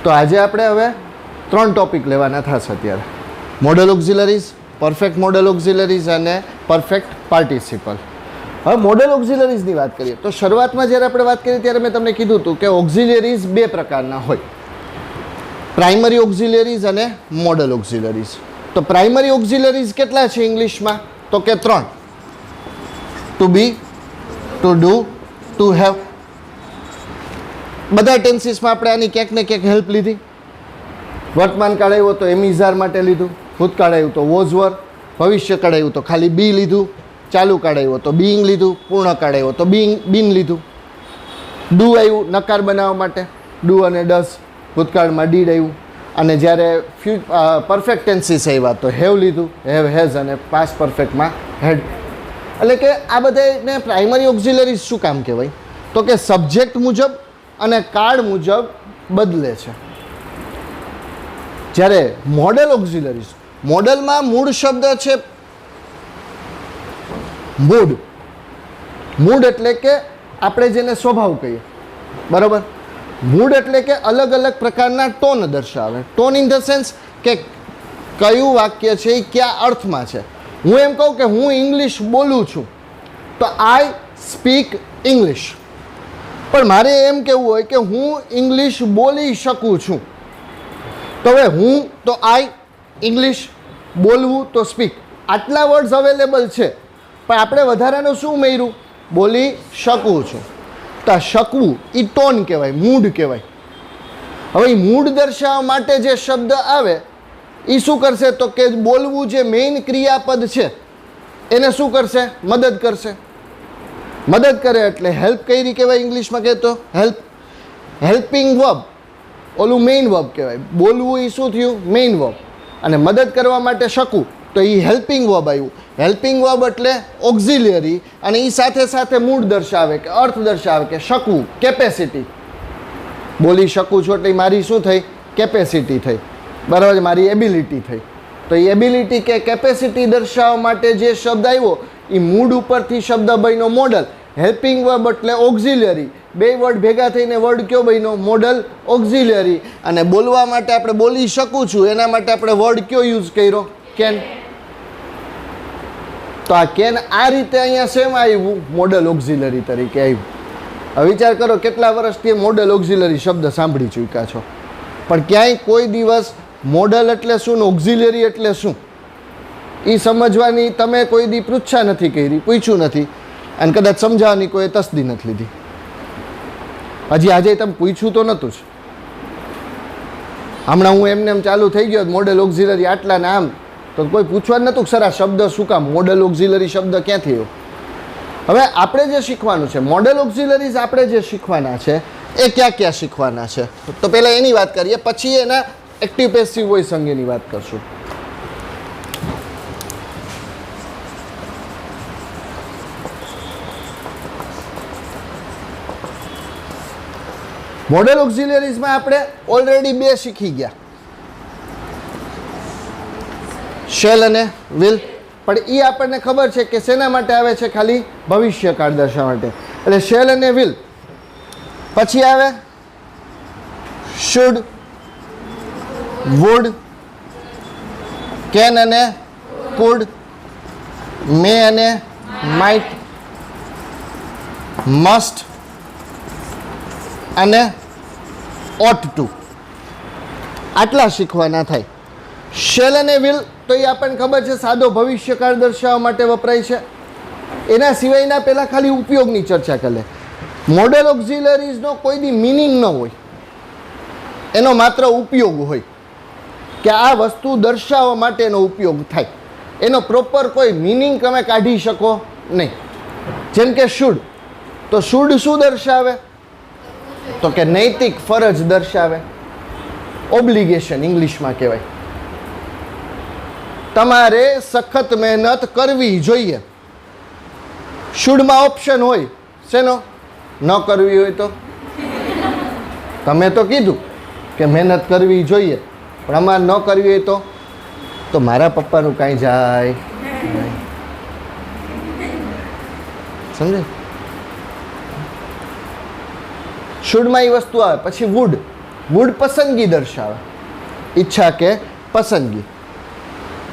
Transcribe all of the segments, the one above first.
તો આજે આપણે હવે 3 ટોપિક લેવાના થશે અત્યારે. Model auxiliaries, perfect model auxiliaries અને પરફેક્ટ પાર્ટિસિપલ. હવે મોડલ ઓક્ઝિલરીઝની વાત કરીએ તો શરૂઆતમાં જ્યારે આપણે વાત કરી ત્યારે મેં તમને કીધું હતું કે ઓક્ઝિલરીઝ 2 પ્રકારના હોય, પ્રાઇમરી ઓક્ઝિલરીઝ અને મોડલ ઓક્ઝિલરીઝ. તો પ્રાઇમરી ઓક્ઝિલરીઝ કેટલા છે ઇંગ્લિશમાં? તો કે 3. To be, to do, to have. બધા ટેન્સીસમાં આપણે આની ક્યાંક ને ક્યાંક હેલ્પ લીધી. વર્તમાન કાળ આવ્યો તો એમિઝાર માટે લીધું, ભૂતકાળ આવ્યું તો વોઝ વર, ભવિષ્યકાળ આવ્યું તો ખાલી બી લીધું, ચાલુ કાળ આવ્યો તો બીઇંગ લીધું, પૂર્ણ કાળ આવ્યો તો બીન લીધું. ડુ આવ્યું નકાર બનાવવા માટે, ડુ અને ડસ. ભૂતકાળમાં ડીડ આવ્યું. અને જ્યારે પરફેક્ટ ટેન્સીસ આવ્યા તો હેવ લીધું, હેવ, હેઝ અને પાસ્ટ પરફેક્ટમાં હેડ. એટલે કે આ બધાને પ્રાઇમરી ઓક્ઝિલરીઝ શું કામ કહેવાય? તો કે સબ્જેક્ટ મુજબ અને કાળ મુજબ બદલે છે. જ્યારે મોડલ ઓક્ઝિલરીઝ, મોડલમાં મૂળ શબ્દ છે મૂડ. મૂડ એટલે કે આપણે જેને સ્વભાવ કહીએ, બરાબર. મૂડ એટલે કે અલગ અલગ પ્રકારના ટોન દર્શાવે. ટોન ઇન ધ સેન્સ કે કયું વાક્ય છે એ કયા અર્થમાં છે. હું એમ કહું કે હું ઇંગ્લિશ બોલું છું તો આઈ સ્પીક ઇંગ્લિશ, પણ મારે એમ કહેવું હોય કે હું ઇંગ્લિશ બોલી શકું છું તો હવે હું તો આઈ, ઇંગ્લિશ, બોલવું તો સ્પીક. આટલા વર્ડ્સ અવેલેબલ છે પણ આપણે વધારાનું શું ઉમેર્યું? બોલી શકું છું. તો આ શકવું એ ટોન કહેવાય, મૂડ કહેવાય. હવે એ મૂડ દર્શાવવા માટે જે શબ્દ આવે એ શું કરશે? તો કે બોલવું જે મેઇન ક્રિયાપદ છે એને શું કરશે? મદદ કરશે. મદદ કરે એટલે હેલ્પ કઈ કહેવાય ઇંગ્લિશમાં કહેતો? હેલ્પ. હેલ્પિંગ વર્બ ઓલું મેઇન વર્બ કહેવાય. બોલવું એ શું થયું? Main verb. અને મદદ કરવા માટે શકું તો એ હેલ્પિંગ વર્બ આવ્યું. હેલ્પિંગ વર્બ એટલે ઓક્ઝિલરી અને એ સાથે સાથે મૂડ દર્શાવે કે અર્થ દર્શાવે કે શકવું, કેપેસિટી. બોલી શકું છું એટલે મારી શું થઈ? કેપેસિટી થઈ, બરાબર છે, મારી એબિલિટી થઈ. તો એ એબિલિટી કે કેપેસિટી દર્શાવવા માટે જે શબ્દ આવ્યો એ મૂડ ઉપરથી શબ્દ બન્યો મોડલ. હેલ્પિંગ વર્બ એટલે ઓક્ઝિલરી. 2 વર્ડ ભેગા થઈને વર્ડ કયો બન્યો? Model auxiliary. અને બોલવા માટે આપણે બોલી શકું છું એના માટે આપણે વર્ડ કયો યુઝ કર્યો? કેન. તો આ કેન આ રીતે અહીંયા સેમ આવ્યું, મોડલ ઓક્ઝિલરી તરીકે આવ્યું. હવે વિચાર કરો કેટલા વર્ષથી મોડલ ઓક્ઝિલરી શબ્દ સાંભળી ચૂક્યા છો, પણ ક્યાંય કોઈ દિવસ મોડલ એટલે શું ને ઓક્ઝિલરી એટલે શું એ સમજવાની તમે કોઈ દી પૃચ્છા નથી કરી, પૂછ્યું નથી, અને કદાચ સમજાવવાની કોઈ તસદી નથી લીધી. હજી આજે તમે પૂછ્યું તો નહોતું જ. હમણાં હું એમને એમ ચાલુ થઈ ગયો મોડલ ઓક્ઝિલરી આટલા ને આમ, તો કોઈ પૂછવા નહોતું કે સર આ શબ્દ શું કામ? મોડલ ઓક્ઝિલરી શબ્દ ક્યાંથી આવ્યો? હવે આપણે જે શીખવાનું છે મોડલ ઓક્ઝિલરીઝ, આપણે જે શીખવાના છે એ ક્યાં ક્યાં શીખવાના છે તો પહેલાં એની વાત કરીએ, પછી એના એક્ટિવ પેસિવ વોઇસ અંગેની વાત કરશું. મોડલ ઓક્ઝિલરીઝમાં આપણે ઓલરેડી 2 શીખી ગયા, શેલ અને વિલ. પણ એ આપણને ખબર છે કે શેના માટે આવે છે? ખાલી ભવિષ્યકાળ દર્શાવવા માટે. એટલે શેલ અને વિલ. પછી આવે શુડ, વુડ, કેન અને કુડ, મે અને માઇટ, મસ્ટ અને ઓટ ટુ. આટલા શીખવાના થાય. શેલ અને વિલ તો એ આપણને ખબર છે સાદો ભવિષ્યકાળ દર્શાવવા માટે વપરાય છે. એના સિવાયના પહેલાં ખાલી ઉપયોગની ચર્ચા કરે. મોડલ ઓક્ઝિલરીઝનો કોઈ દી મિનિંગ ન હોય, એનો માત્ર ઉપયોગ હોય કે આ વસ્તુ દર્શાવવા માટેનો ઉપયોગ થાય. એનો પ્રોપર કોઈ મિનિંગ તમે કાઢી શકો નહીં. જેમ કે શુડ, તો શુડ શું દર્શાવે? તો કે નૈતિક ફરજ દર્શાવે. ઓબ્લિગેશન ઇંગ્લિશમાં કહેવાય. તમારે સખત મહેનત કરવી જોઈએ. શુડમાં ઓપ્શન હોય શેનો? ન કરવી હોય તો તમે તો કીધું કે મહેનત કરવી જોઈએ, પણ અમારે ન કરવી હોય તો મારા પપ્પાનું કાંઈ જાય. સમજે? શુડમાં એ વસ્તુ આવે. પછી વુડ, વુડ પસંદગી દર્શાવે, ઈચ્છા કે પસંદગી.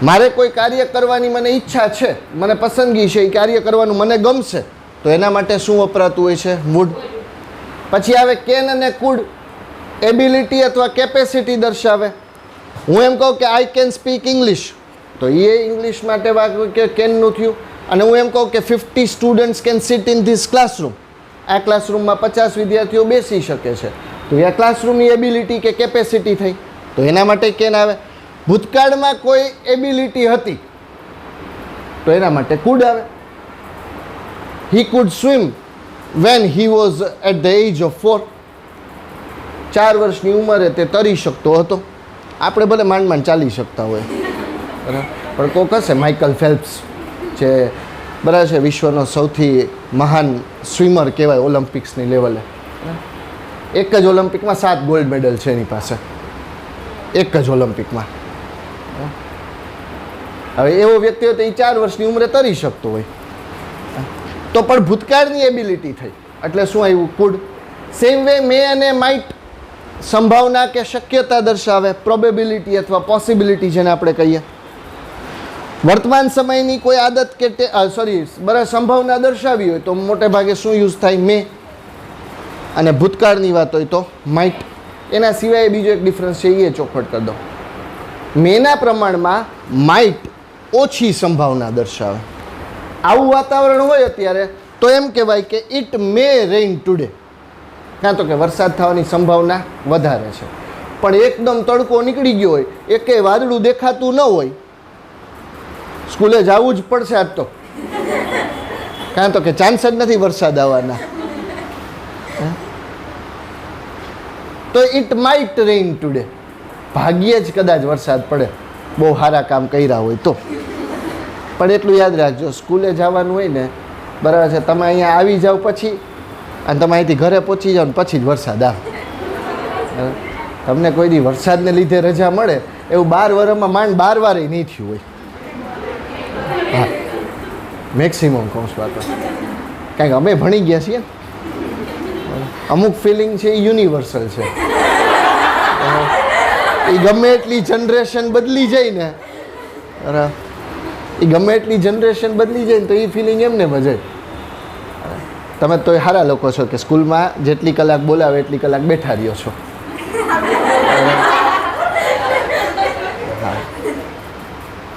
મારે કોઈ કાર્ય કરવાની મને ઈચ્છા છે, મને પસંદગી છે, એ કાર્ય કરવાનું મને ગમશે, તો એના માટે શું વપરાતું હોય છે? વુડ. પછી આવે કેન અને કુડ, એબિલિટી અથવા કેપેસિટી દર્શાવે. હું એમ કહું કે આઈ કેન સ્પીક ઇંગ્લિશ, તો એ ઇંગ્લિશ માટે વાક્ય કેનનું થયું. અને હું એમ કહું કે 50 students can seat in this classroom, આ ક્લાસરૂમમાં 50 વિદ્યાર્થીઓ બેસી શકે છે, તો એ ક્લાસરૂમની એબિલિટી કે કેપેસિટી થઈ, તો એના માટે કેન આવે. ભૂતકાળમાં કોઈ એબિલિટી હતી તો એના માટે કુડ આવે. He could swim when he was at the age of 4, 4 વર્ષની ઉંમરે તે તરી શકતો હતો. આપણે ભલે માંડ માંડ ચાલી શકતા હોય, બરાબર, પણ કોક હશે માઇકલ ફેલ્પ્સ જે બરાબર છે, વિશ્વનો સૌથી મહાન સ્વિમર કહેવાય ઓલિમ્પિક્સની લેવલે. એક જ ઓલિમ્પિકમાં 7 ગોલ્ડ મેડલ છે એની પાસે, એક જ ઓલિમ્પિકમાં. હવે એવો વ્યક્તિ હોય તો એ 4 વર્ષની ઉંમરે તરી શકતો હોય, તો પણ ભૂતકાળની એબિલિટી થઈ એટલે શું આવ્યું? કુડ. સેમ વે મે અને માઇટ સંભાવના કે શક્યતા દર્શાવે, પ્રોબેબિલિટી અથવા પોસિબિલિટી જેને આપણે કહીએ. વર્તમાન સમયની કોઈ આદત કે બરાબર સંભાવના દર્શાવી હોય તો મોટે ભાગે શું યુઝ થાય? મે. અને ભૂતકાળની વાત હોય તો માઇટ. એના સિવાય બીજો એક ડિફરન્સ છે, એ ચોખવટ કરી દો. મેના પ્રમાણમાં માઇટ ઓછી સંભાવના દર્શાવે. આવું વાતાવરણ હોય અત્યારે તો એમ કહેવાય કે ઇટ મે રેઇન ટુડે, કાં તો કે વરસાદ થવાની સંભાવના વધારે છે. પણ એકદમ તડકો નીકળી ગયો હોય, એકે વાદળું દેખાતું ન હોય, સ્કૂલે જવું જ પડશે આજ તો, કાં તો કે ચાન્સ જ નથી વરસાદ આવવાના, તો ઇટ માઇટ રેઇન ટુડે, ભાગ્યે જ કદાચ વરસાદ પડે, બહુ સારા કામ કર્યા હોય તો. પણ એટલું યાદ રાખજો, સ્કૂલે જવાનું હોય ને, બરાબર છે, તમે અહીંયા આવી જાઓ પછી અને તમે અહીંથી ઘરે પહોંચી જાઓ ને પછી જ વરસાદ આવે. તમને કોઈ દી વરસાદને લીધે રજા મળે એવું 12 વર્ષમાં માંડ 12 વારે નહીં થયું હોય. હા, મેક્સિમમ કહું છું વાતો, કારણ કે અમે ભણી ગયા છીએ, અમુક ફિલિંગ છે એ યુનિવર્સલ છે. એ ગમે એટલી જનરેશન બદલી જાય ને, બરાબર, એ ગમે એટલી જનરેશન બદલી જાય ને તો એ ફિલિંગ એમને મજાય. તમે તો સારા લોકો છો કે સ્કૂલમાં જેટલી કલાક બોલાવે એટલી કલાક બેઠા રહ્યો છો.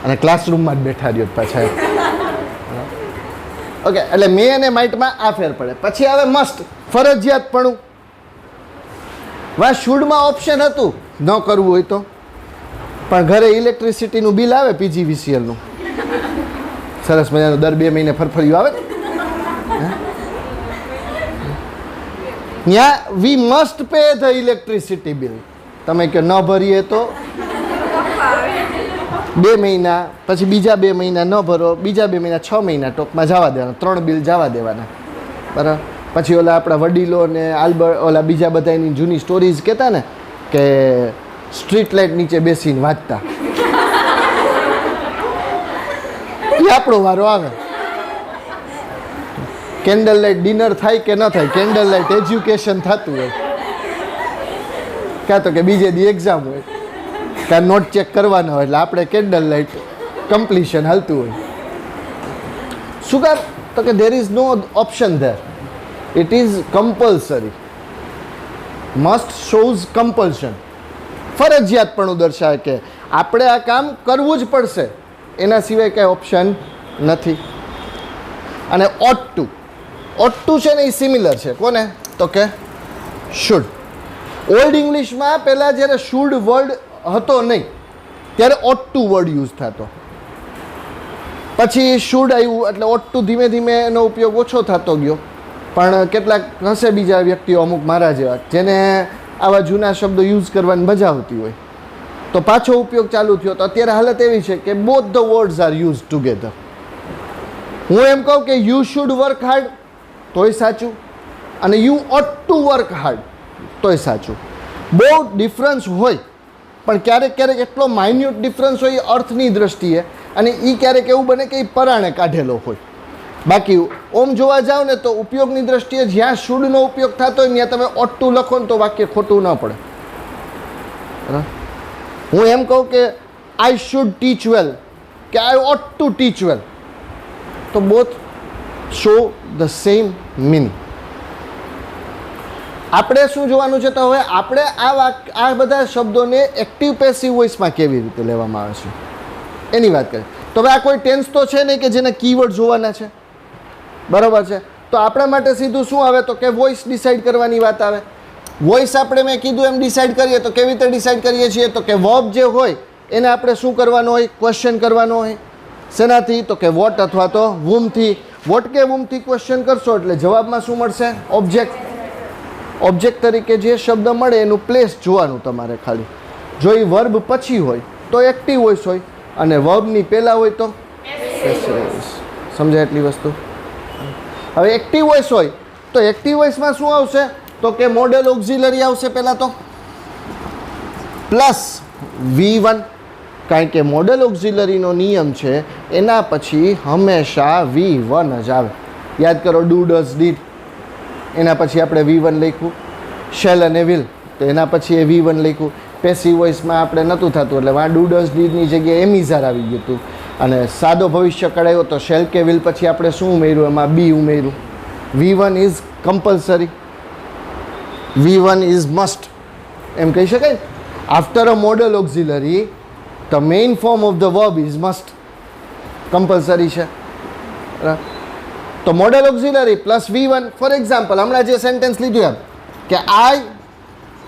અને ક્લાસરૂમમાં જ બેઠા રહ્યો પાછા. ઓકે, એટલે મે અને માઇટમાં આ ફેર પડે. પછી આવે મસ્ટ, ફરજિયાતપણું. વા શુડમાં ઓપ્શન હતું ન કરવું હોય તો, પણ ઘરે ઇલેક્ટ્રિસિટીનું બિલ આવે PGVCLનું, સરસ મજાનું દર 2 મહિને ફરફરિયું આવે. ત્યાં we must pay the electricity bill. તમે કે ન ભરીએ તો 2 મહિના, પછી બીજા 2 મહિના ન ભરો, બીજા 2 મહિના, 6 મહિના ટોપમાં જવા દેવાના, 3 બિલ જવા દેવાના, બરાબર. પછી ઓલા આપણા વડીલો ને ઓલા બીજા બધા એની જૂની સ્ટોરીઝ કહેતા ને કે સ્ટ્રીટ લાઇટ નીચે બેસીને વાંચતા, એ આપણો વારો આવે. કેન્ડલ લાઇટ ડિનર થાય કે ન થાય, કેન્ડલ લાઇટ એજ્યુકેશન થતું હોય, કાં તો કે બીજે દી એક્ઝામ હોય, કાં નોટ ચેક કરવાના હોય, એટલે આપણે કેન્ડલ લાઇટ કમ્પ્લીશન હાલતું હોય. શું કામ? તો કે there is no option there, it is compulsory. Must shows compulsion, ફરજિયાતપણું દર્શાવે કે આપણે આ કામ કરવું જ પડશે, એના સિવાય કાંઈ ઓપ્શન નથી. અને ઓટ ટુ, ઓટ ટુ છે ને એ સિમિલર છે કોને? તો કે શુડ. ઓલ્ડ ઇંગ્લિશમાં પહેલાં જ્યારે શુડ વર્ડ હતો નહીં ત્યારે ઓટ ટુ વર્ડ યુઝ થતો, પછી શુડ આવ્યું એટલે ઓટ ટુ ધીમે ધીમે એનો ઉપયોગ ઓછો થતો ગયો. પણ કેટલાક હશે બીજા વ્યક્તિઓ, અમુક મારા જેવા, જેને આવા જૂના શબ્દો યુઝ કરવાની મજા આવતી હોય, તો પાછો ઉપયોગ ચાલુ થયો. તો અત્યારે હાલત એવી છે કે both the words are use together. હું એમ કહું કે યુ શુડ વર્ક હાર્ડ તોય સાચું, અને you ought to work hard તોય સાચું. બહુ ડિફરન્સ હોય, પણ ક્યારેક ક્યારેક એટલો માઇન્યુટ ડિફરન્સ હોય અર્થની દ્રષ્ટિએ, અને એ ક્યારેક એવું બને કે એ પરાણે કાઢેલો હોય. બાકી ઓમ જોવા જાઓ ને તો ઉપયોગની દ્રષ્ટિએ જ્યાં શુડનો ઉપયોગ થતો હોય ત્યાં તમે ઓટ ટુ લખો ને તો વાક્ય ખોટું ન પડે. હું એમ કહું કે આઈ શુડ ટીચ વેલ કે આઈ ઓટ ટુ ટીચ વેલ, તો both show the same meaning. આપણે શું જોવાનું છે, તો હવે આપણે આ બધા શબ્દોને એક્ટિવ પેસિવ વોઇસમાં કેવી રીતે લેવામાં આવે છે એની વાત કરીએ. તો હવે આ કોઈ ટેન્સ તો છે નહીં કે જેને કીવર્ડ જોવાના છે, બરાબર છે. તો આપણા માટે સીધું શું આવે, તો કે વોઇસ ડિસાઇડ કરવાની વાત આવે. વોઇસ આપણે મેં કીધું એમ ડિસાઇડ કરીએ તો કેવી રીતે ડિસાઇડ કરીએ છીએ, તો કે વર્બ જે હોય એને આપણે શું કરવાનો હોય, ક્વેશ્ચન કરવાનો હોય. શેનાથી, તો કે વોટ અથવા તો વુમથી. વોટ કે વુમથી ક્વેશ્ચન કરશો એટલે જવાબમાં શું મળશે, ઓબ્જેક્ટ. ઓબ્જેક્ટ તરીકે જે શબ્દ મળે એનું પ્લેસ જોવાનું તમારે ખાલી. જો એ વર્બ પછી હોય તો એક્ટિવ વોઇસ હોય અને વર્બની પહેલાં હોય તો પેસિવ વોઇસ. સમજાય એટલી વસ્તુ? હવે એક્ટિવ વોઇસ હોય તો એક્ટિવ વોઇસમાં શું આવશે, તો કે મોડેલ ઓક્ઝિલરી આવશે પહેલાં તો પ્લસ V1, કારણ કે મોડેલ ઓક્ઝિલરીનો નિયમ છે એના પછી હંમેશા V1 જ આવે. યાદ કરો, ડુ ડઝ ડીડ, એના પછી આપણે V1 લખ્યું. શેલ અને વિલ, તો એના પછી એ V1 લખ્યું. પેસિવ વોઇસમાં આપણે નહોતું થતું એટલે વાં ડુ ડઝ ડીડની જગ્યાએ એમિઝાર આવી ગયું હતું. અને સાદો ભવિષ્ય કઢાયો તો શેલ કે વિલ પછી આપણે શું ઉમેર્યું, એમાં બી ઉમેર્યું. V1 is compulsory, V1 is must, એમ કહી શકાય. After a modal auxiliary the main form of the verb is must, compulsory છે. તો modal auxiliary plus V1. For example, હમણાં જે સેન્ટેન્સ લીધું એમ કે આઈ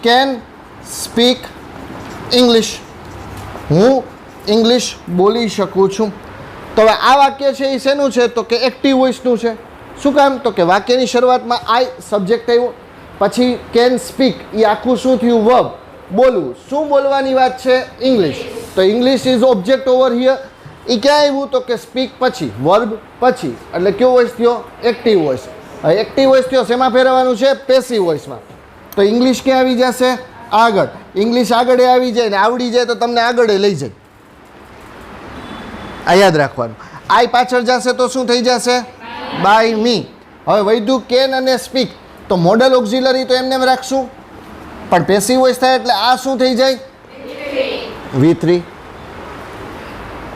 કેન સ્પીક ઇંગ્લિશ, હું ઇંગ્લિશ બોલી શકું છું. તો હવે આ વાક્ય છે એ શેનું છે, તો કે એક્ટિવ વોઇસનું છે. શું કામ, તો કે વાક્યની શરૂઆતમાં આઈ સબ્જેક્ટ આવ્યો, પછી કેન સ્પીક એ આખું શું થયું, વર્બ. બોલવું, શું બોલવાની વાત છે, ઇંગ્લિશ. તો English is object over here. એ ક્યાં આવ્યું, તો કે સ્પીક પછી, વર્બ પછી, એટલે કયો વોઇસ થયો, એક્ટિવ વોઇસ. હવે એક્ટિવ વોઇસ થયો શેમાં ફેરવવાનું છે, પેસિવ વોઇસમાં. તો ઇંગ્લિશ ક્યાં આવી જશે, આગળ. ઇંગ્લિશ આગળ આવી જાય ને આવડી જાય તો તમને આગળ લઈ જાય, આ યાદ રાખવાનું. આઈ પાછળ જશે તો શું થઈ જશે, બાય મી. હવે વૈધું કેન અને સ્પીક, તો મોડલ ઓક્ઝિલરી તો એમને એમ રાખશું, પણ પેસિવ વોઇસ થાય એટલે આ શું થઈ જાય, V3.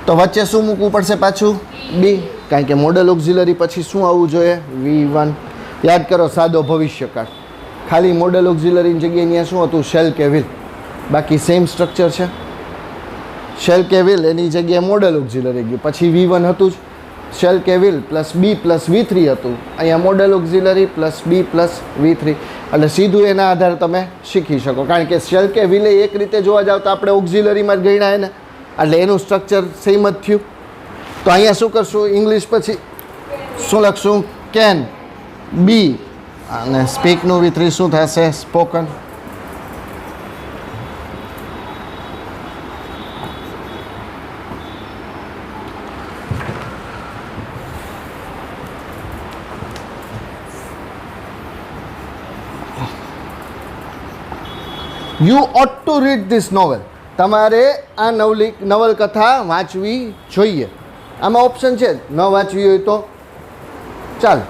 તો વચ્ચે શું મૂકવું પડશે પાછું, બી, કારણ કે મોડલ ઓક્ઝિલરી પછી શું આવવું જોઈએ, V1. યાદ કરો, સાદો ભવિષ્યકાળ. ખાલી મોડલ ઓક્ઝિલરીની જગ્યાએ અહીંયા શું હતું, શેલ કે વિલ. બાકી સેમ સ્ટ્રક્ચર છે. શેલ કે વિલ એની જગ્યાએ મોડલ ઓક્ઝિલરી ગયું, પછી V1 હતું જ. શેલ કે will plus B plus V3 હતું, અહીંયા મોડલ ઓક્ઝિલરી પ્લસ બી પ્લસ V3. એટલે સીધું એના આધારે તમે શીખી શકો, કારણ કે શેલ કે વિલે એક રીતે જોવા જાવ તો આપણે ઓક્ઝિલરીમાં જ ગણ્યા ને, એટલે એનું સ્ટ્રક્ચર સેમ જ થયું. તો અહીંયા શું કરશું, ઇંગ્લિશ પછી શું લખશું, કેન, બી, અને સ્પીકનું V3 શું થશે, spoken. You ought to read this novel. તમારે આ નવલકથા વાંચવી જોઈએ. આમાં ઓપ્શન છે, ન વાંચવી હોય તો ચાલ,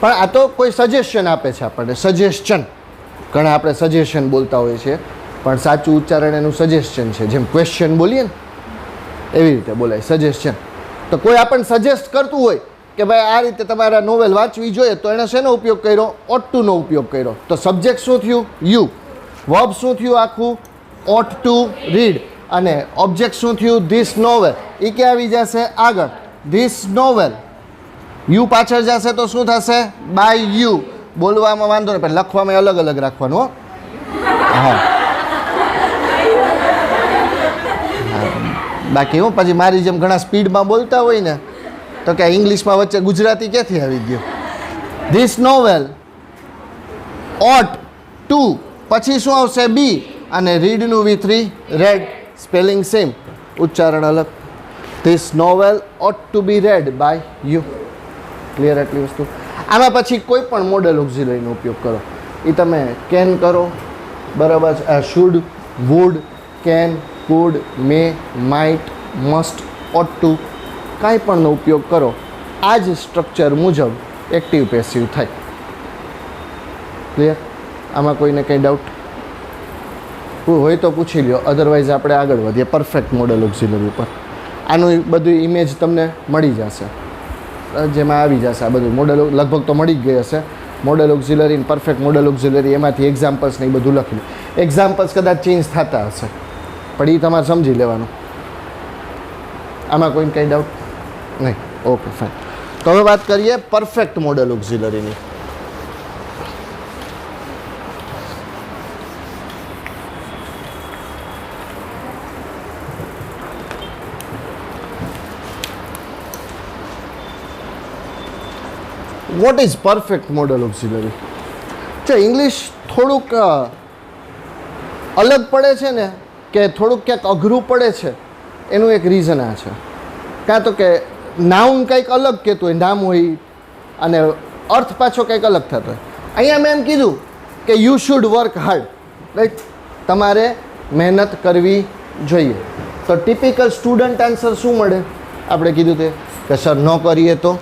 પણ આ તો કોઈ સજેશન આપે છે આપણને, સજેશન. ઘણા આપણે સજેશન બોલતા હોઈએ છીએ, પણ સાચું ઉચ્ચારણ એનું સજેશન છે. જેમ ક્વેશ્ચન બોલીએ ને એવી રીતે બોલાય, સજેશન. તો કોઈ આપણને સજેસ્ટ કરતું હોય કે ભાઈ આ રીતે તમારા નોવેલ વાંચવી જોઈએ, તો એણે શેનો ઉપયોગ કર્યો, ઓટ ટુનો ઉપયોગ કર્યો. તો સબ્જેક્ટ શું થયું, યુ. વર્બ શું થયું આખું, ઓટ ટુ રીડ. અને ઓબ્જેક્ટ શું થયું, ધીસ નોવેલ. એ ક્યાં આવી જશે, આગળ, ધીસ નોવેલ. યુ પાછળ જશે તો શું થશે, બાય યુ. બોલવામાં વાંધો નહીં, પણ લખવામાં અલગ અલગ રાખવાનું હો. હા, બાકી હું પછી મારી જેમ ઘણા સ્પીડમાં બોલતા હોય ને તો કે ઇંગ્લિશમાં વચ્ચે ગુજરાતી ક્યાંથી આવી ગયું. ધીસ નોવેલ ઓટ ટુ, પછી શું આવશે, બી, અને રીડનું V3 રેડ. સ્પેલિંગ સેમ, ઉચ્ચારણ અલગ. This novel ought to be read by you. Clear એટલી વસ્તુ. આમાં પછી કોઈ પણ મોડલ ઓક્ઝિલરીનો ઉપયોગ કરો, એ તમે કેન કરો, બરાબર છે, should, would, can, could, may, might, must, ought to, કાંઈ પણનો ઉપયોગ કરો, આ જ સ્ટ્રક્ચર મુજબ એક્ટિવ પેસિવ થાય. ક્લિયર? આમાં કોઈને કંઈ ડાઉટ? હોય તો પૂછી લ્યો, અધરવાઇઝ આપણે આગળ વધીએ પરફેક્ટ મોડલ ઓક્ઝિલરી ઉપર. આનું બધું ઇમેજ તમને મળી જશે, જેમાં આવી જશે આ બધું મોડલ લગભગ તો મળી જ ગઈ હશે. મોડલ ઓક્ઝિલરી ને પરફેક્ટ મોડલ ઓક્ઝિલરી એમાંથી એક્ઝામ્પલ્સ ને એ બધું લખી લો. એક્ઝામ્પલ્સ કદાચ ચેન્જ થતા હશે પણ એ તમારે સમજી લેવાનું. આમાં કોઈને કંઈ ડાઉટ નહીં? Okay fine. તો હવે વાત કરીએ પરફેક્ટ મોડલ ઓક્ઝિલરીની. What is perfect modal auxiliary? જો ઇંગ્લિશ થોડુંક અલગ પડે છે ને, કે થોડુંક ક્યાંક અઘરું પડે છે, એનું એક રીઝન આ છે. કાં તો કે નાઉન કંઈક અલગ કહેતું હોય, નામ હોય, અને અર્થ પાછો કંઈક અલગ થતો હોય. અહીંયા મેં એમ કીધું કે you should work hard, right? તમારે મહેનત કરવી જોઈએ. તો ટિપિકલ સ્ટુડન્ટ આન્સર શું મળે? આપણે કીધું તે કે સર ન કરીએ તો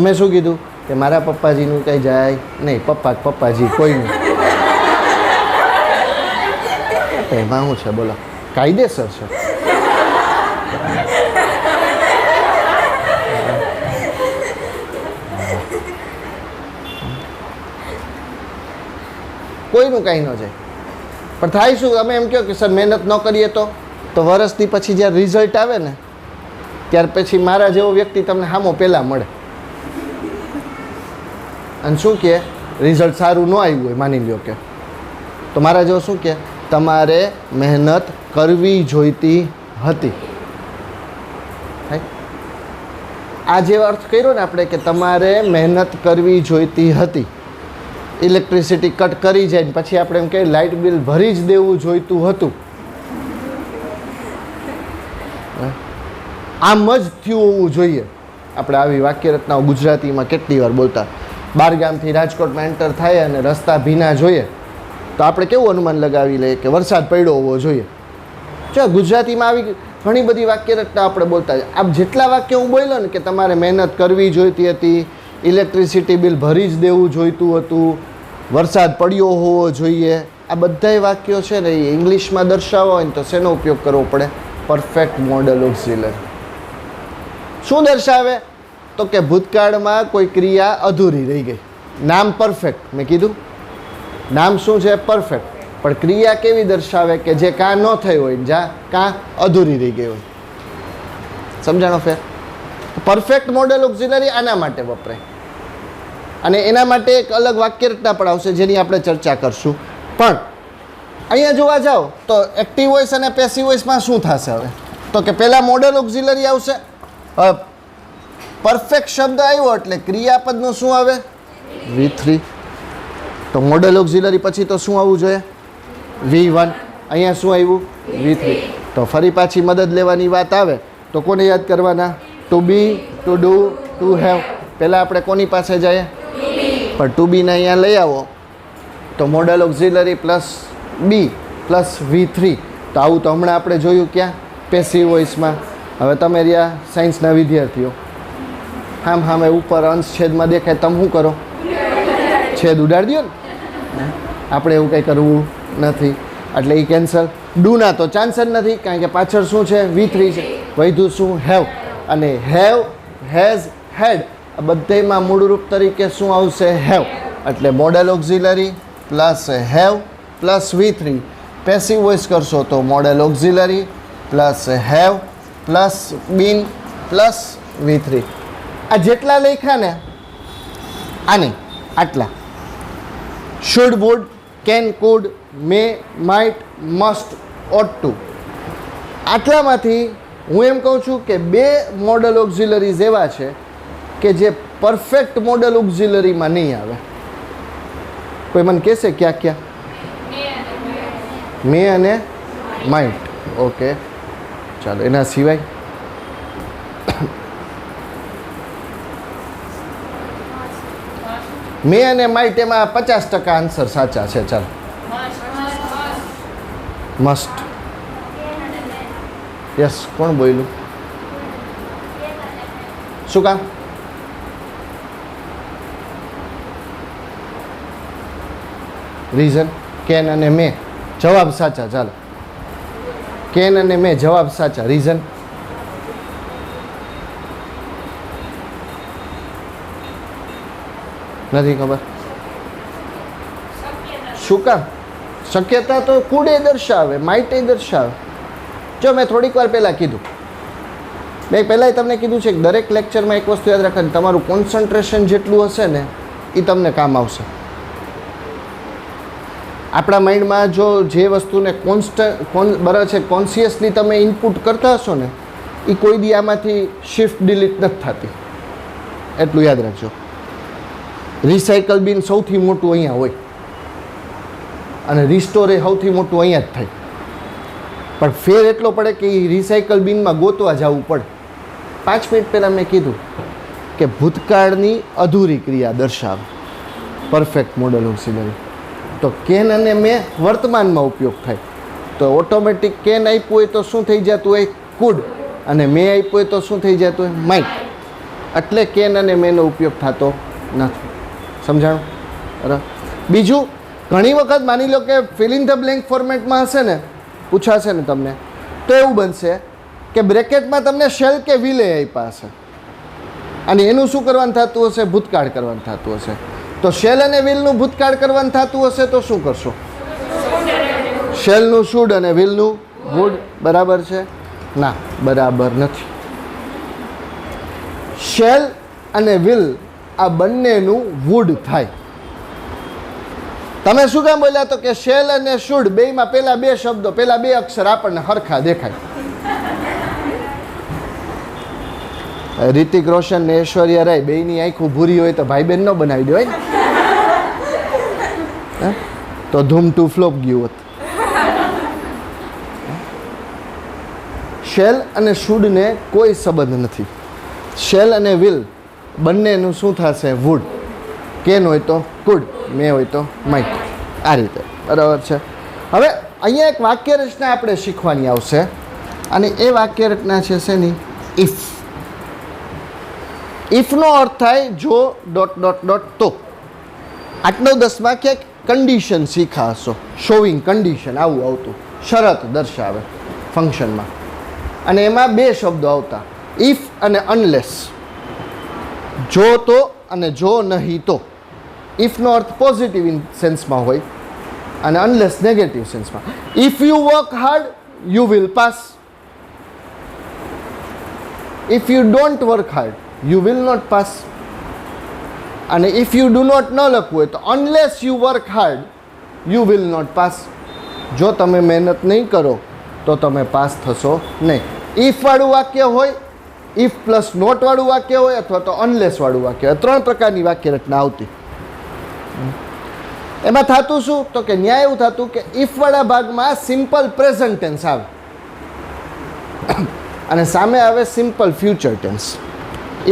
મેં શું કીધું કે મારા પપ્પાજીનું કંઈ જાય નહીં, પપ્પાજી કોઈ નહીં. એમાં શું છે બોલો? કાયદેસર છે. કોઈનું કાંઈ ન જાય. પણ થાય શું, તમે એમ કહો કે સર મહેનત ન કરીએ તો વરસથી પછી જ્યારે રિઝલ્ટ આવે ને ત્યાર પછી મારા જેવો વ્યક્તિ તમને સામો પહેલાં મળે અને શું કહે, રિઝલ્ટ સારું ન આવ્યું હોય માની લ્યો કે, તો મારા જેવો શું કહે, તમારે મહેનત કરવી જોઈતી હતી. આ જે અર્થ કર્યો ને આપણે કે તમારે મહેનત કરવી જોઈતી હતી. ઇલેક્ટ્રિસિટી કટ કરી જાય ને પછી આપણે એમ કહીએ લાઇટ બિલ ભરી જ દેવું જોઈતું હતું. આમ જ થયું હોવું જોઈએ. આપણે આવી વાક્ય રચનાઓ ગુજરાતીમાં કેટલી વાર બોલતા. બારગામથી રાજકોટમાં એન્ટર થાય અને રસ્તા ભીના જોઈએ તો આપણે કેવું અનુમાન લગાવી લઈએ કે વરસાદ પડ્યો હોવો જોઈએ. જો ગુજરાતીમાં આવી ઘણી બધી વાક્ય રચના આપણે બોલતા. આપ જેટલા વાક્ય હું બોલ્યો ને કે તમારે મહેનત કરવી જોઈતી હતી, ઇલેક્ટ્રિસિટી બિલ ભરી જ દેવું જોઈતું હતું, વરસાદ પડ્યો હોવો જોઈએ, આ બધાય વાક્યો છે ને એ ઇંગ્લિશમાં દર્શાવવા હોય ને તો શેનો ઉપયોગ કરવો પડે? Perfect modal auxiliary. શું દર્શાવે? તો કે ભૂતકાળમાં કોઈ ક્રિયા અધૂરી રહી ગઈ. નામ પરફેક્ટ, મેં કીધું નામ શું છે? પરફેક્ટ. પણ ક્રિયા કેવી દર્શાવે? કે જે કાં ન થઈ હોય, જ્યાં કાં અધૂરી રહી ગઈ હોય. સમજાણો ફેર? પરફેક્ટ મોડલ ઓક્ઝિલરી આના માટે વપરાય. અને એના માટે એક અલગ વાક્ય રચના પણ આવશે જેની આપણે ચર્ચા કરશું. પણ અહીંયા જોવા જાઓ તો એક્ટિવ વોઇસ અને પેસિવ વોઇસમાં શું થશે હવે? તો કે પહેલાં મોડલ ઓક્ઝિલરી આવશે. પરફેક્ટ શબ્દ આવ્યો એટલે ક્રિયાપદનું શું આવે? V3. તો મોડલ ઓક્ઝિલરી પછી તો શું આવવું જોઈએ? V1. અહીંયા શું આવ્યું? V3. તો ફરી પાછી મદદ લેવાની વાત આવે તો કોને યાદ કરવાના? To be, to do, to have. પહેલાં આપણે કોની પાસે જઈએ? પણ ટુ બીને અહીંયા લઈ આવો તો મોડલ ઓક્ઝિલરી પ્લસ બી પ્લસ V3. તો આવું તો હમણાં આપણે જોયું ક્યાં? પેસિવ વોઇસમાં. હવે તમે રહ્યા સાયન્સના વિદ્યાર્થીઓ, હામે ઉપર અંશ છેદમાં દેખાય, તમે શું કરો? છેદ ઉડાડી દો ને. આપણે એવું કંઈ કરવું નથી એટલે એ કેન્સલ. ડુના તો ચાન્સ જ નથી કારણ કે પાછળ શું છે? V3 છે. વધ્યું શું? હેવ. અને હેવ, હેઝ, હેડ આ બધામાં મૂળરૂપ તરીકે શું આવશે? હેવ. એટલે modal auxiliary plus have plus V3. Passive voice કરશો તો modal auxiliary plus have plus been plus V3. આ જેટલા લખ્યા ને આને આટલા should, would, can, could, may, might, must, ought to, આટલામાંથી હું એમ કહું છું કે બે મોડલ ઓક્ઝિલરીઝ એવા છે કે જે પરફેક્ટ મોડલ ઓક્ઝિલરીમાં નહીં આવે. કોઈ મને કહેશે ક્યાં ક્યાં? મે અને માઇટ. ઓકે ચાલો એના સિવાય મે અને માઇટ એમાં 50% આન્સર સાચા છે. ચાલો મસ્ટ. યસ, કોણ બોલ્યું? શું કામ? રીઝન કેન અને મે જવાબ સાચા. ચાલો, કેન અને મે જવાબ સાચા. રીઝન? નથી ખબર. શું કામ? શક્યતા તો કુડ એ દર્શાવે, માઇટ એ દર્શાવે. જો મેં થોડીક વાર પહેલાં કીધું, મેં પહેલાં તમને કીધું છે કે દરેક લેક્ચરમાં એક વસ્તુ યાદ રાખવાની, તમારું કોન્સન્ટ્રેશન જેટલું હશે ને એ તમને કામ આવશે. આપણા માઇન્ડમાં જો જે વસ્તુને બરાબર છે કોન્શિયસલી તમે ઇનપુટ કરતા હશો ને એ કોઈ દી આમાંથી શિફ્ટ ડિલીટ નથી થતી. એટલું યાદ રાખજો. રિસાયકલ બિન સૌથી મોટું અહીંયા હોય અને રિસ્ટોર એ સૌથી મોટું અહીંયા જ થાય. પણ ફેર એટલો પડે કે એ રિસાયકલ બિનમાં ગોતવા જવું પડે. 5 મિનિટ પહેલાં મેં કીધું કે ભૂતકાળની અધૂરી ક્રિયા દર્શાવે પરફેક્ટ મોડલ ઓક્સિલરી. તો કેન અને મે વર્તમાનમાં ઉપયોગ થાય. તો ઓટોમેટિક કેન આપ્યું હોય તો શું થઈ જતું હોય? કુડ. અને મે આપ્યું હોય તો શું થઈ જતું હોય? માઇટ. એટલે કેન અને મેનો ઉપયોગ થતો નથી. સમજાણું? બરાબર. બીજું, ઘણી વખત માની લો કે ફિલ ઇન ધ બ્લેન્ક ફોર્મેટમાં હશે ને, પૂછાશે ને તમને, તો એવું બનશે કે બ્રેકેટમાં તમને શેલ કે વિલે આપ્યા હશે અને એનું શું કરવાનું થતું હશે? ભૂતકાળ કરવાનું થતું હશે. તો શેલ અને વિલનું ભૂતકાળ કરવાનું થતું હશે તો શું કરશો? શેલનું શુડ અને વિલનું વુડ. બરાબર છે? ના, બરાબર નથી. શેલ અને વિલ આ બંનેનું વુડ થાય. તમે શું કામ બોલ્યા તો કે શેલ અને શુડ બેયમાં પેલા બે શબ્દો, પેલા બે અક્ષર આપણને હરખા દેખાય. રિતિક રોશન ને ઐશ્વર્યા રાય બેયની આંખો ભૂરી હોય તો ભાઈ બહેન ન બનાવી દેવાય ને, તો ધૂમ 2 ફ્લોપ ગયું હોત. શેલ અને શુડને કોઈ સંબંધ નથી. શેલ અને વિલ બંનેનું શું થશે? વુડ. કેન હોય તો કુડ, મે હોય તો માઇટ. આ રીતે. બરાબર છે. હવે અહીંયા એક વાક્ય રચના આપણે શીખવાની આવશે અને એ વાક્ય રચના છે શેની? ઇફ. ઇફનો અર્થ થાય જો ડોટ ડોટ ડોટ તો. 8-9-10માં ક્યાંક કન્ડિશન શીખા હશો, શોવિંગ કન્ડિશન આવું આવતું, શરત દર્શાવે ફંક્શનમાં, અને એમાં બે શબ્દો આવતા, ઇફ અને અનલેસ. જો તો અને જો નહીં તો. ઇફનો અર્થ પોઝિટિવ ઇન સેન્સમાં હોય અને અનલેસ નેગેટિવ સેન્સમાં. If you work hard you will pass. If you don't work hard you will not pass. અને ઇફ યુ ડુ નોટ ન લખવું હોય તો unless you work hard you will not pass. જો તમે મહેનત નહીં કરો તો તમે પાસ થશો નહીં. ઇફવાળું વાક્ય હોય, ઇફ પ્લસ નોટવાળું વાક્ય હોય અથવા તો અનલેસવાળું વાક્ય હોય. 3 પ્રકારની વાક્ય રચના આવતી. એમાં થતું શું? તો કે ન્યાય એવું થતું કે ઇફવાળા ભાગમાં સિમ્પલ પ્રેઝન્ટ ટેન્સ આવે અને સામે આવે simple future tense.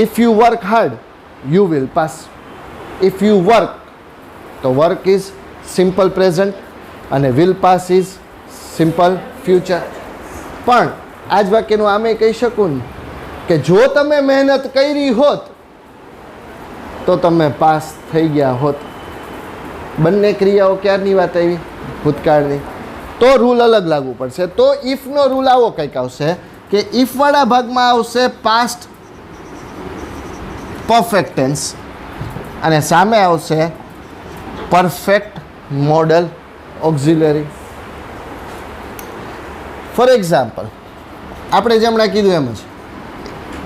If you work hard you will pass. If you work, તો વર્ક ઇઝ સિમ્પલ પ્રેઝન્ટ અને will pass is simple future. પણ આ જ વાક્યનું આમે કહી શકું ને કે જો તમે મહેનત કરી હોત તો તમે પાસ થઈ ગયા હોત. બંને ક્રિયાઓ ક્યારની વાત આવી? ભૂતકાળની. તો રૂલ અલગ લાગુ પડશે. તો ઇફનો રૂલ આવો કંઈક આવશે કે ઇફવાળા ભાગમાં આવશે પાસ્ટ પરફેક્ટ ટેન્સ અને સામે આવશે perfect modal auxiliary. For example, આપણે જે હમણાં કીધું એમ જ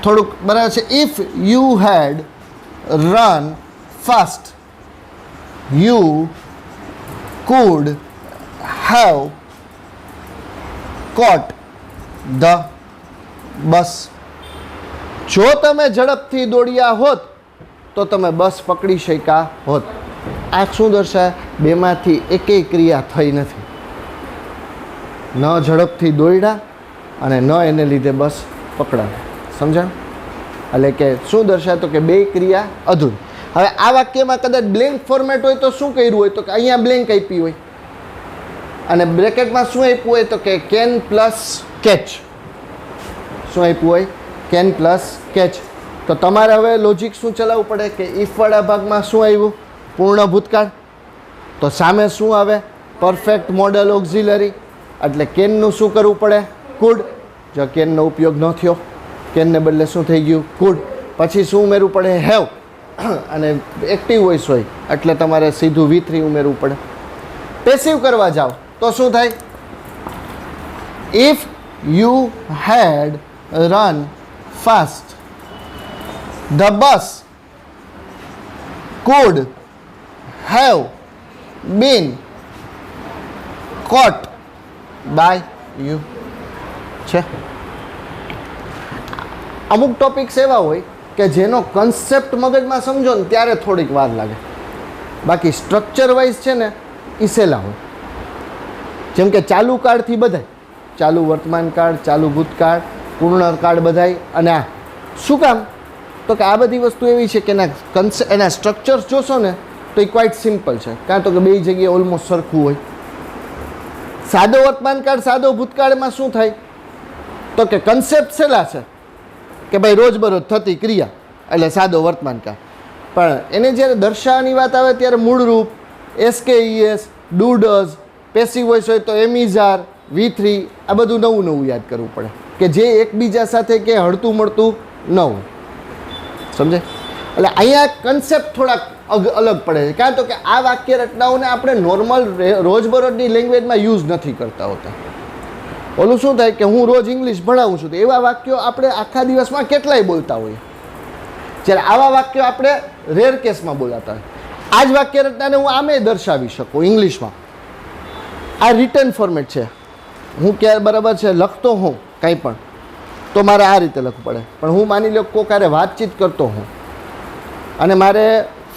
થોડુંક બરાબર છે. If you had run fast you could have caught the bus. જો તમે ઝડપથી દોડ્યા હોત તો તમે બસ પકડી શક્યા હોત. આ શું દર્શાવે? બેમાંથી એકેય ક્રિયા થઈ નથી. ન ઝડપથી દોડ્યા અને ન એને લીધે બસ પકડાય. સમજાણ? એટલે કે શું દર્શાવે? તો કે બે ક્રિયા અધૂરી. હવે આ વાક્યમાં કદાચ બ્લેન્ક ફોર્મેટ હોય તો શું કર્યું હોય? તો કે અહીંયા બ્લેન્ક આપી હોય અને બ્રેકેટમાં શું આપ્યું હોય? તો કે કેન પ્લસ કેચ. શું આપ્યું હોય? Can plus catch. તો તમારે હવે લોજિક શું ચલાવવું પડે કે ઇફવાળા ભાગમાં શું આવ્યું? પૂર્ણ ભૂતકાળ. તો સામે શું આવે? પરફેક્ટ મોડલ ઓક્ઝિલરી એટલે કેનનું શું કરવું પડે? કુડ. જો કેનનો ઉપયોગ ન થયો, કેનને બદલે શું થઈ ગયું? કુડ. પછી શું ઉમેરવું પડે? હેવ. અને એક્ટિવ વોઇસ હોય એટલે તમારે સીધું V3 ઉમેરવું પડે. પેસિવ કરવા જાઓ તો શું થાય? If you had run fast the bus could have been caught by you. છે અમુક ટોપિક્સ એવા હોય કે જેનો કન્સેપ્ટ મગજમાં સમજો ને ત્યારે થોડીક વાર લાગે, બાકી સ્ટ્રક્ચર વાઇઝ છે ને એ સહેલા હોય. જેમ કે ચાલુ કાળથી બધાય, ચાલુ વર્તમાન કાળ, ચાલુ ભૂતકાળ, પૂર્ણ કાળ બધાય. અને આ શું કામ? તો કે આ બધી વસ્તુ એવી છે કે એના સ્ટ્રક્ચર્સ જોશો ને તો એ ક્વાઇટ સિમ્પલ છે, કારણ તો કે બે જગ્યાએ ઓલમોસ્ટ સરખું હોય. સાદો વર્તમાન કાળ, સાદો ભૂતકાળમાં શું થાય? તો કે કન્સેપ્ટ છેલ્લા છે કે ભાઈ રોજબરોજ થતી ક્રિયા એટલે સાદો વર્તમાન કાળ. પણ એને જ્યારે દર્શાવવાની વાત આવે ત્યારે મૂળરૂપ, SKES, do does, passive voice હોય તો એમિઝાર, V3, આ બધું નવું નવું યાદ કરવું પડે કે જે એકબીજા સાથે કે હળતું મળતું ન હોય. સમજે? એટલે અહીંયા કન્સેપ્ટ થોડાક અલગ પડે છે, કારણ તો કે આ વાક્ય રચનાઓને આપણે નોર્મલ રોજબરોજની લેંગ્વેજમાં યુઝ નથી કરતા હોતા. ઓલું શું થાય કે હું રોજ ઇંગ્લિશ ભણાવું છું તો એવા વાક્યો આપણે આખા દિવસમાં કેટલાય બોલતા હોઈએ, જ્યારે આવા વાક્યો આપણે રેર કેસમાં બોલાતા હોય. આ જ વાક્ય રચનાને હું આમે દર્શાવી શકું ઇંગ્લિશમાં. આ રિટર્ન ફોર્મેટ છે. હું ક્યારે બરાબર છે લખતો હોઉં કંઈ પણ તો મારે આ રીતે લખવું પડે, પણ હું માની લો કોક હારે વાતચીત કરતો હોઉં અને મારે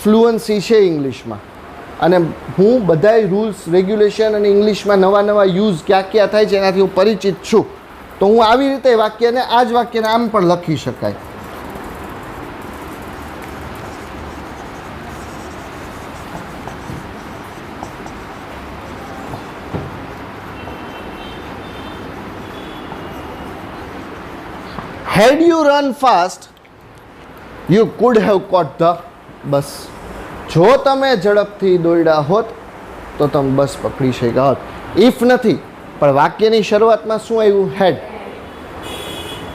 ફ્લુઅન્સી છે ઇંગ્લિશમાં અને હું બધાય રૂલ્સ રેગ્યુલેશન અને ઇંગ્લિશમાં નવા નવા યુઝ ક્યાં ક્યાં થાય છે એનાથી હું પરિચિત છું, તો હું આવી રીતે વાક્યને આ જ વાક્યને આમ પણ લખી શકાય. Had you run fast, you could have caught the bus. જો તમે ઝડપથી દોડ્યા હોત તો તમે બસ પકડી શક્યા હોત. ઇફ નથી, પણ વાક્યની શરૂઆતમાં શું આવ્યું? હેડ.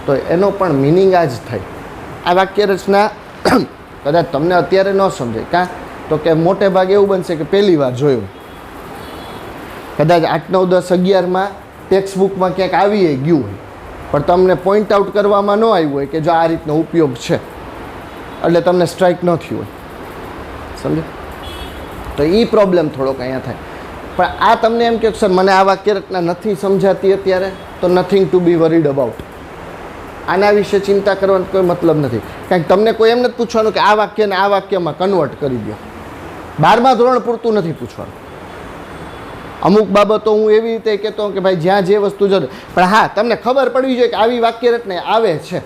તો એનો પણ મિનિંગ આ જ થાય. આ વાક્ય રચના કદાચ તમને અત્યારે ન સમજાય, કાં તો કે મોટે ભાગે એવું બનશે કે પહેલી વાર જોયું, કદાચ 8, 9, 10, 11માં ટેક્સ્ટ બુકમાં ક્યાંક આવી ગયું હોય પણ તમને પોઈન્ટ આઉટ કરવામાં ન આવ્યું હોય કે જો આ રીતનો ઉપયોગ છે, એટલે તમને સ્ટ્રાઇક ન થયું હોય. સમજે? તો એ પ્રોબ્લેમ થોડોક અહીંયા થાય. પણ આ તમને એમ કહો સર મને આ વાક્ય રચના નથી સમજાતી અત્યારે, તો nothing to be worried about. આના વિશે ચિંતા કરવાનો કોઈ મતલબ નથી, કારણ કે તમને કોઈ એમ નથી પૂછવાનું કે આ વાક્યને આ વાક્યમાં કન્વર્ટ કરી દો. 12મા ધોરણ પૂરતું નથી પૂછવાનું. અમુક બાબતો હું એવી રીતે કહેતો કે ભાઈ જ્યાં જે વસ્તુ જરૂર, પણ હા તમને ખબર પડવી જોઈએ કે આવી વાક્ય રચના આવે છે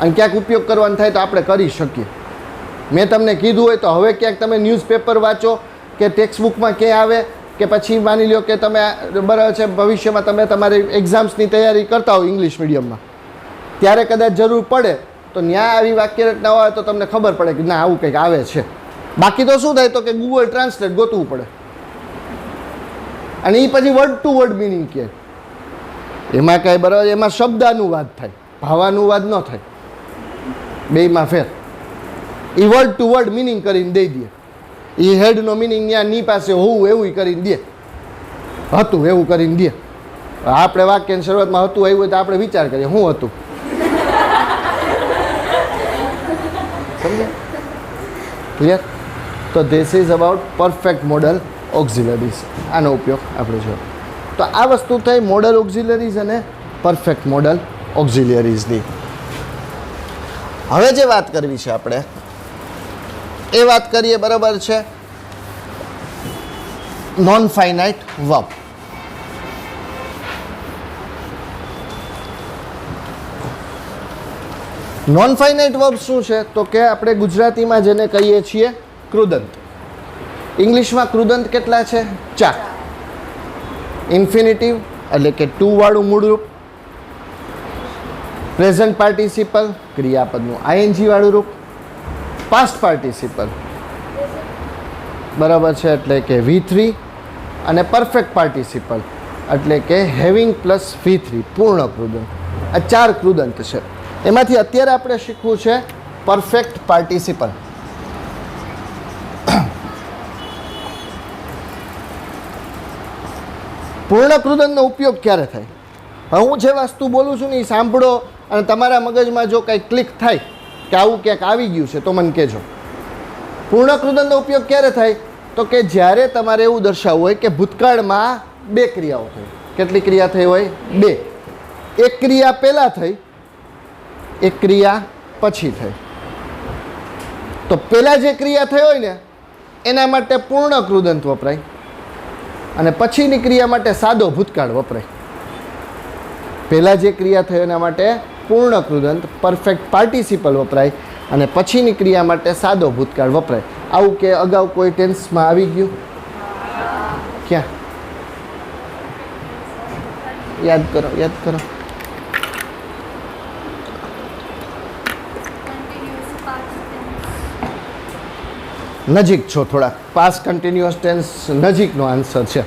અને ક્યાંક ઉપયોગ કરવાનો થાય તો આપણે કરી શકીએ. મેં તમને કીધું હોય તો હવે ક્યાંક તમે ન્યૂઝપેપર વાંચો કે ટેક્સ્ટ બુકમાં ક્યાંય આવે કે પછી માની લો કે તમે બરાબર છે ભવિષ્યમાં તમે તમારી એક્ઝામ્સની તૈયારી કરતા હો ઇંગ્લિશ મીડિયમમાં, ત્યારે કદાચ જરૂર પડે તો ત્યાં આવી વાક્ય રચનાઓ આવે તો તમને ખબર પડે કે ના આવું કંઈક આવે છે. બાકી તો શું થાય તો કે ગૂગલ ટ્રાન્સલેટ ગોતવું પડે અને એ પછી વર્ડ ટુ વર્ડ મિનિંગ કહે. એમાં કાંઈ બરાબર, એમાં શબ્દાનુવાદ થાય, ભાવાનુવાદ ન થાય, બેયમાં ફેર. એ વર્ડ ટુ વર્ડ મિનિંગ કરીને દઈ દે. એ હેડનો મિનિંગ ત્યાં ની પાસે હોવું એવું કરીને દે, હતું એવું કરીને દે. આપણે વાક્યની શરૂઆતમાં હતું આવ્યું હોય તો આપણે વિચાર કરીએ શું હતું. સમજે? ક્લિયર? તો this is about perfect model auxiliaries. આનો ઉપયોગ આપણે જોયો. તો આ વસ્તુ થઈ મોડલ ઓક્ઝિલરીઝ અને પરફેક્ટ મોડલ ઓક્ઝિલરીઝની. હવે જે વાત કરવી છે આપણે એ વાત કરીએ બરાબર છે non finite verb. Non finite verb શું છે તો કે આપણે ગુજરાતીમાં જેને કહીએ છીએ કૃદંત. ઇંગ્લિશમાં કૃદંત કેટલા છે? 4. ઇન્ફિનિટિવ એટલે કે ટુ વાળું મૂળરૂપ, પ્રેઝન્ટ પાર્ટિસિપલ ક્રિયાપદનું ING વાળું રૂપ, પાસ્ટ પાર્ટિસિપલ બરાબર છે એટલે કે V3, અને પરફેક્ટ પાર્ટિસિપલ એટલે કે હેવિંગ પ્લસ V3 પૂર્ણ કૃદંત. આ 4 કૃદંત છે. એમાંથી અત્યારે આપણે શીખવું છે પરફેક્ટ પાર્ટિસિપલ. પૂર્ણ કૃદંતનો ઉપયોગ ક્યારે થાય? હવે હું જે વસ્તુ બોલું છું ને એ સાંભળો અને તમારા મગજમાં જો કંઈ ક્લિક થાય કે આવું ક્યાંક આવી ગયું છે તો મને કહેજો. પૂર્ણ કૃદંતનો ઉપયોગ ક્યારે થાય? તો કે જ્યારે તમારે એવું દર્શાવવું હોય કે ભૂતકાળમાં 2 ક્રિયાઓ થઈ. કેટલી ક્રિયા થઈ હોય? 2. એક ક્રિયા પહેલાં થઈ, એક ક્રિયા પછી થઈ. તો પહેલાં જે ક્રિયા થઈ હોય ને એના માટે પૂર્ણ કૃદંત વપરાય અને પછીની ક્રિયા માટે સાદો ભૂતકાળ વપરાય. પહેલાં જે ક્રિયા થઈ એના માટે પૂર્ણ કૃદંત પરફેક્ટ પાર્ટિસિપલ વપરાય અને પછીની ક્રિયા માટે સાદો ભૂતકાળ વપરાય. આવું કે અગાઉ કોઈ ટેન્સમાં આવી ગયું? ક્યાં? યાદ કરો, યાદ કરો. નજીક છો થોડા. પાસ્ટ કન્ટિન્યુઅસ ટેન્સ નજીકનો આન્સર છે.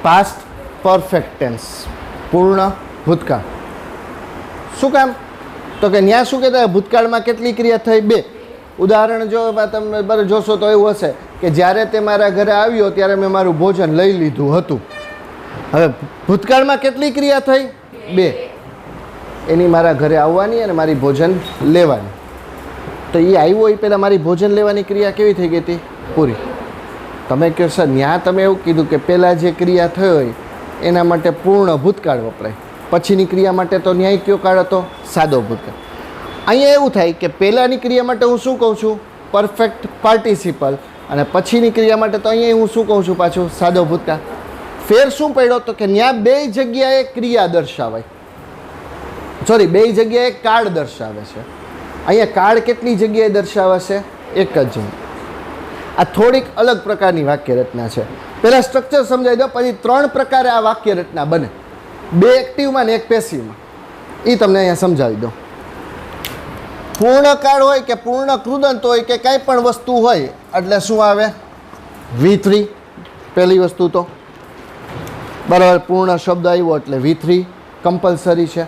પાસ્ટ પરફેક્ટ ટેન્સ પૂર્ણ ભૂતકાળ. શું કામ? તો કે ત્યાં શું કહેતા ભૂતકાળમાં કેટલી ક્રિયા થઈ? 2. ઉદાહરણ જો તમે બરાબર જોશો તો એવું હશે કે જ્યારે તે મારા ઘરે આવ્યો ત્યારે મેં મારું ભોજન લઈ લીધું હતું. હવે ભૂતકાળમાં કેટલી ક્રિયા થઈ? 2. એની મારા ઘરે આવવાની અને મારી ભોજન લેવાની. તો એ આવ્યો એ પહેલાં મારી ભોજન લેવાની ક્રિયા કેવી થઈ ગઈ હતી? પૂરી. તમે કહો સર ત્યાં તમે એવું કીધું કે પહેલાં જે ક્રિયા થઈ હોય એના માટે પૂર્ણ ભૂતકાળ વપરાય, પછીની ક્રિયા માટે તો ન્યાય કયો કાળ હતો? સાદો ભૂતકાળ. અહીંયા એવું થાય કે પહેલાંની ક્રિયા માટે હું શું કહું છું? Perfect participle. અને પછીની ક્રિયા માટે તો અહીંયા હું શું કહું છું પાછું? સાદો ભૂતકાળ. ફેર શું પડ્યો? તો કે ત્યાં 2 જગ્યાએ ક્રિયા દર્શાવાય, સોરી 2 જગ્યાએ કાળ દર્શાવે છે. અહીંયા કાળ કેટલી જગ્યાએ દર્શાવે છે? એક જ જગ્યાએ. આ થોડીક અલગ પ્રકારની વાક્ય રચના છે. પહેલાં સ્ટ્રક્ચર સમજાવી દો, પછી 3 પ્રકારે આ વાક્ય રચના બને. 2 એક્ટિવમાં ને 1 પેસિવમાં. એ તમને અહીંયા સમજાવી દો. પૂર્ણ કાળ હોય કે પૂર્ણ કૃદંત હોય કે કાંઈ પણ વસ્તુ હોય એટલે શું આવે? V3 પહેલી વસ્તુ તો બરાબર. પૂર્ણ શબ્દ આવ્યો એટલે V3 કમ્પલસરી છે.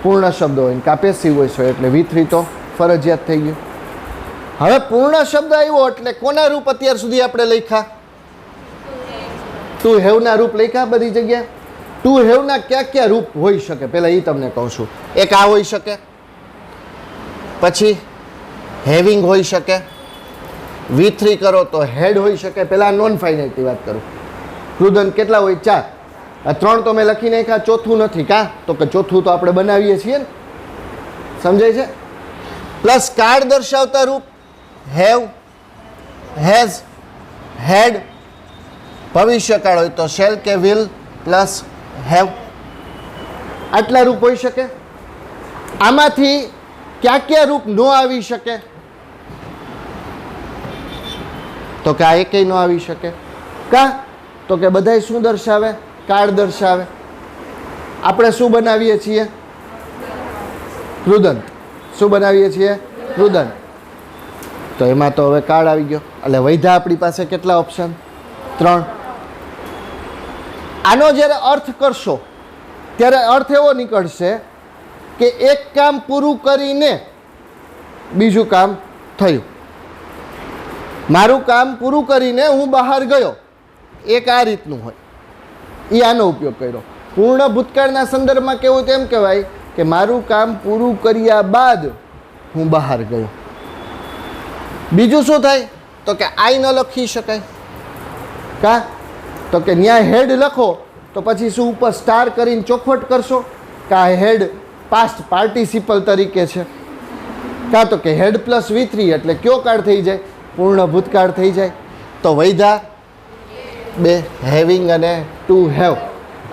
પૂર્ણ શબ્દ હોય કાં પેસિવ હોય છે એટલે V3 તો ફરજિયાત થઈ ગયું. હવે પૂર્ણ શબ્દ આવ્યો એટલે કોના રૂપ અત્યાર સુધી આપણે લખ્યા? ટુ હેવના રૂપ લખ્યા બધી જગ્યાએ. ટુ હેવના ક્યાં ક્યાં રૂપ હોઈ શકે પહેલાં એ તમને કહું છું. એક આ હોઈ શકે, પછી હેવિંગ હોઈ શકે, V3 કરો તો હેડ હોઈ શકે. પહેલાં નોન ફાઇનાઇટની વાત કરું. કૃદંત કેટલા હોય? 4. આ 3 તો મેં લખી નાખ્યા, ચોથું નથી. કાં? તો કે ચોથું તો આપણે બનાવીએ છીએ ને. સમજાય છે? પ્લસ કાળ દર્શાવતા રૂપ હેવ, હેઝ, હેડ. ભવિષ્યકાળ હોય તો શેલ કે વિલ પ્લસ હેવ. આટલા રૂપ હોઈ શકે. આમાંથી ક્યાં ક્યાં રૂપ ન આવી શકે? તો કે આ એકેય ન આવી શકે. કા? તો કે બધાય શું દર્શાવે? કાળ દર્શાવે. આપણે શું બનાવીએ છીએ? કૃદંત. શું બનાવીએ છીએ? કૃદંત. તો એમાં તો હવે કાળ આવી ગયો એટલે વૈધા આપણી પાસે કેટલા ઓપ્શન? 3. આનો જ્યારે અર્થ કરશો ત્યારે અર્થ એવો નીકળશે કે એક કામ પૂરું કરીને બીજું કામ થયું. મારું કામ પૂરું કરીને હું બહાર ગયો, એક આ રીતનું હોય. એ આનો ઉપયોગ કર્યો. પૂર્ણ ભૂતકાળના સંદર્ભમાં કેવું તેમ કહેવાય કે મારું કામ પૂરું કર્યા બાદ હું બહાર ગયો. બીજું શું થાય? તો કે આઈ ન લખી શકાય. કા? તો કે ન્યાય હેડ લખો તો પછી શું ઉપર સ્ટાર કરીને ચોખવટ કરશો? કા હેડ પાસ્ટ પાર્ટિસિપલ તરીકે છે. કાં તો કે હેડ પ્લસ V3 એટલે કયો કાળ થઈ જાય? પૂર્ણ ભૂતકાળ થઈ જાય. તો વૈધા 2 હેવિંગ અને ટુ હેવ.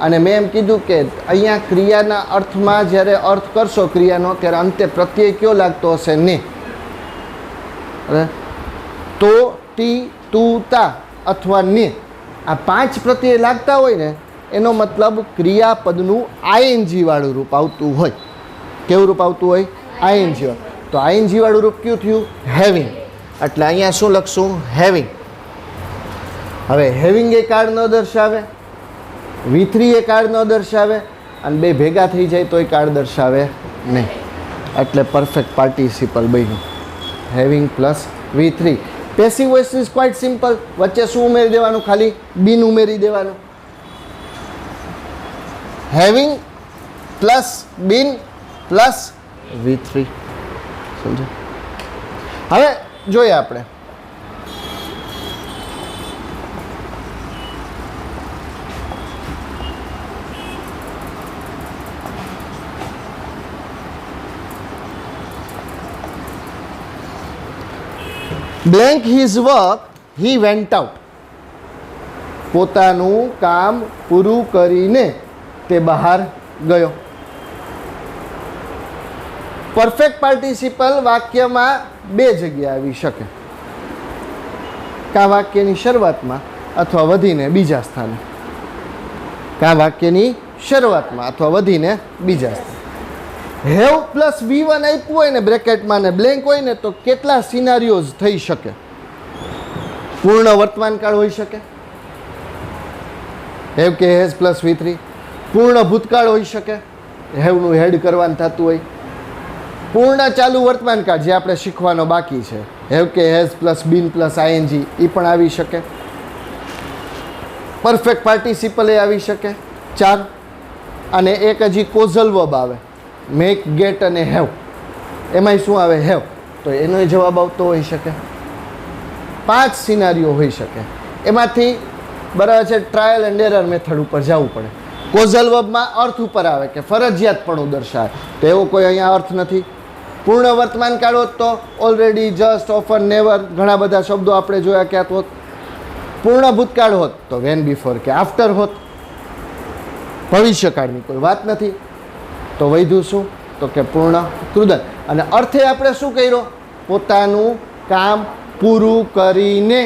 અને મેં એમ કીધું કે અહીંયા ક્રિયાના અર્થમાં જ્યારે અર્થ કરશો ક્રિયાનો ત્યારે અંતે પ્રત્યય કયો લાગતો હશે? ને. તો, ટી, તું, તા અથવા ને આ 5 પ્રત્યય લાગતા હોય ને એનો મતલબ ક્રિયાપદનું ING વાળું રૂપ આવતું હોય. કેવું રૂપ આવતું હોય? આઈએનજી તો આઈએનજી વાળું રૂપ કયું થયું હેવિંગ એટલે અહીંયા શું લખશું હેવિંગ હવે હેવિંગ એ કાર્ડ ન દર્શાવે V3 એ કાર્ડ ન દર્શાવે અને બે ભેગા થઈ જાય તો એ કાર્ડ દર્શાવે નહીં એટલે પરફેક્ટ પાર્ટિસિપલ બન્યું having plus V3 passive voice is quite simple વચ્ચે શું ઉમેરી દેવાનું ખાલી બીન ઉમેરી દેવાનું having plus been plus V3 સમજો હવે જોઈએ આપણે blank his work he went out પોતાનું કામ પૂરું કરીને તે બહાર ગયો પરફેક્ટ પાર્ટિસિપલ વાક્યમાં બે જગ્યાએ આવી શકે કા વાક્યની શરૂઆતમાં અથવા વધીને બીજા સ્થાને કા વાક્યની શરૂઆતમાં અથવા વધીને બીજા સ્થાને હેવ પ્લસ V1 આપ્યું હોય ને બ્રેકેટમાં ને બ્લેન્ક હોય ને તો કેટલા સિનારીઓઝ થઈ શકે પૂર્ણ વર્તમાનકાળ હોઈ શકે હેવ કે હેઝ પ્લસ V3 પૂર્ણ ભૂતકાળ હોઈ શકે હેવનું હેડ કરવાનું થતું હોય પૂર્ણ ચાલુ વર્તમાનકાળ જે આપણે શીખવાનો બાકી છે હેવ કે has plus been plus ING એ પણ આવી શકે પરફેક્ટ પાર્ટિસિપલ એ આવી શકે 4 અને એક હજી કોઝલ વર્બ આવે મેક ગેટ અને હેવ એમાંય શું આવે હેવ તો એનો જવાબ આવતો હોઈ શકે 5 સિનારીઓ હોઈ શકે એમાંથી બરાબર છે ટ્રાયલ એન્ડ એરર મેથડ ઉપર જવું પડે કોઝલ વર્બમાં અર્થ ઉપર આવે કે ફરજિયાતપણું દર્શાવે તો એવો કોઈ અહીંયા અર્થ નથી પૂર્ણ વર્તમાનકાળ હોત તો ઓલરેડી જસ્ટ ઓફન નેવર ઘણા બધા શબ્દો આપણે જોયા ક્યાં હોત પૂર્ણ ભૂતકાળ હોત તો વેન બિફોર કે આફ્ટર હોત ભવિષ્યકાળની કોઈ વાત નથી તો વૈધું શું તો કે પૂર્ણ કૃદંત અને અર્થે આપણે શું કર્યો પોતાનું કામ પૂરું કરીને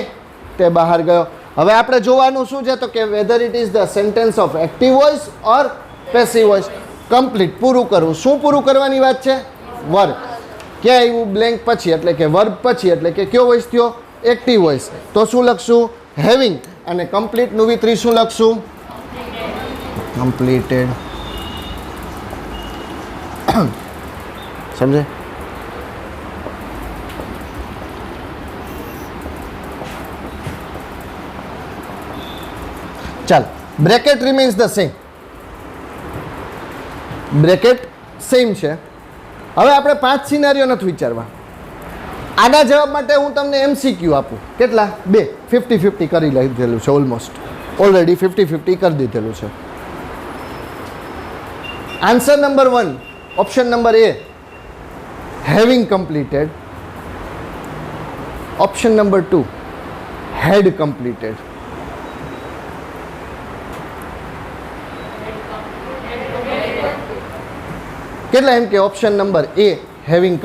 તે બહાર ગયો હવે આપણે જોવાનું શું છે તો કે weather it is the sentence of active voice or passive voice complete પૂરું કરવું શું પૂરું કરવાની વાત છે વર્ક ક્યાં આવ્યું બ્લેન્ક પછી એટલે કે વર્બ પછી એટલે કે કયો વોઇસ થયો એક્ટિવ વોઇસ તો શું લખશું હેવિંગ અને કમ્પ્લીટનું V3 શું લખશું કમ્પ્લીટેડ સમજે ચાલ bracket remains the same bracket same છે હવે આપણે 5 સિનારીઓ નથી વિચારવા આના જવાબ માટે હું તમને MCQ આપું કેટલા 2 50-50 કરી લીધેલું છે ઓલમોસ્ટ ઓલરેડી 50-50 કરી દીધેલું છે answer number 1 option number A having completed option number 2 had completed કેટલા એમ કે ઓપ્શન નંબર A હેવિંગ